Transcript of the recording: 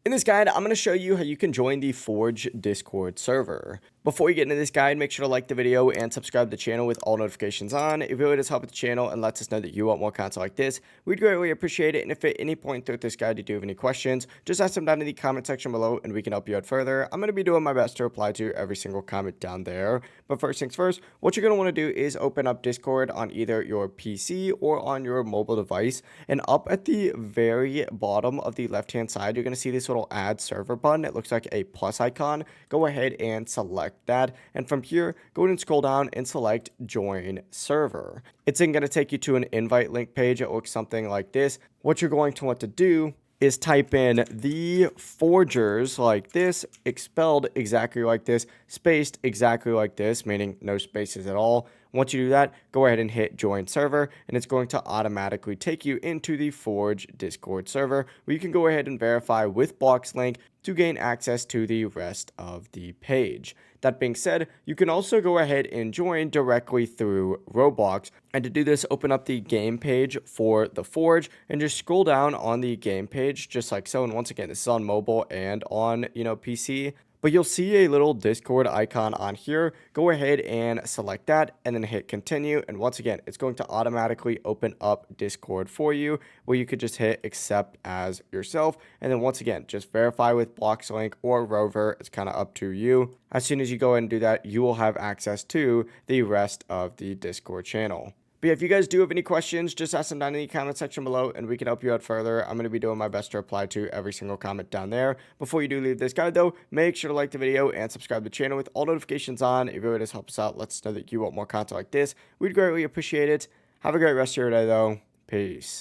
In this guide, I'm going to show you how you can join the Forge Discord server. Before you get into this guide, make sure to like the video and subscribe to the channel with all notifications on. It really does help with the channel and lets us know that you want more content like this. We'd greatly appreciate it, and if at any point throughout this guide you do have any questions, just ask them down in the comment section below and we can help you out further. I'm going to be doing my best to reply to every single comment down there. But first things first, what you're going to want to do is open up Discord on either your PC or on your mobile device, and up at the very bottom of the left hand side, you're going to see this little add server button. It looks like a plus icon. Go ahead and select that, and from here go ahead and scroll down and select join server. It's then going to take you to an invite link page. It looks something like this. What you're going to want to do is type in the forgers like this, expelled exactly like this, spaced exactly like this, meaning no spaces at all. Once you do that, go ahead and hit join server, and it's going to automatically take you into the Forge Discord server, where you can go ahead and verify with BloxLink to gain access to the rest of the page. That being said, you can also go ahead and join directly through Roblox. And to do this, open up the game page for the Forge and just scroll down on the game page just like so. And once again, this is on mobile and on, PC. But you'll see a little Discord icon on here. Go ahead and select that and then hit continue. And once again, it's going to automatically open up Discord for you, where you could just hit accept as yourself. And then once again, just verify with BloxLink or Rover. It's kind of up to you. As soon as you go ahead and do that, you will have access to the rest of the Discord channel. But yeah, if you guys do have any questions, just ask them down in the comment section below and we can help you out further. I'm going to be doing my best to reply to every single comment down there. Before you do leave this guide though, make sure to like the video and subscribe to the channel with all notifications on. It really does help us out. Let us know that you want more content like this. We'd greatly appreciate it. Have a great rest of your day though. Peace.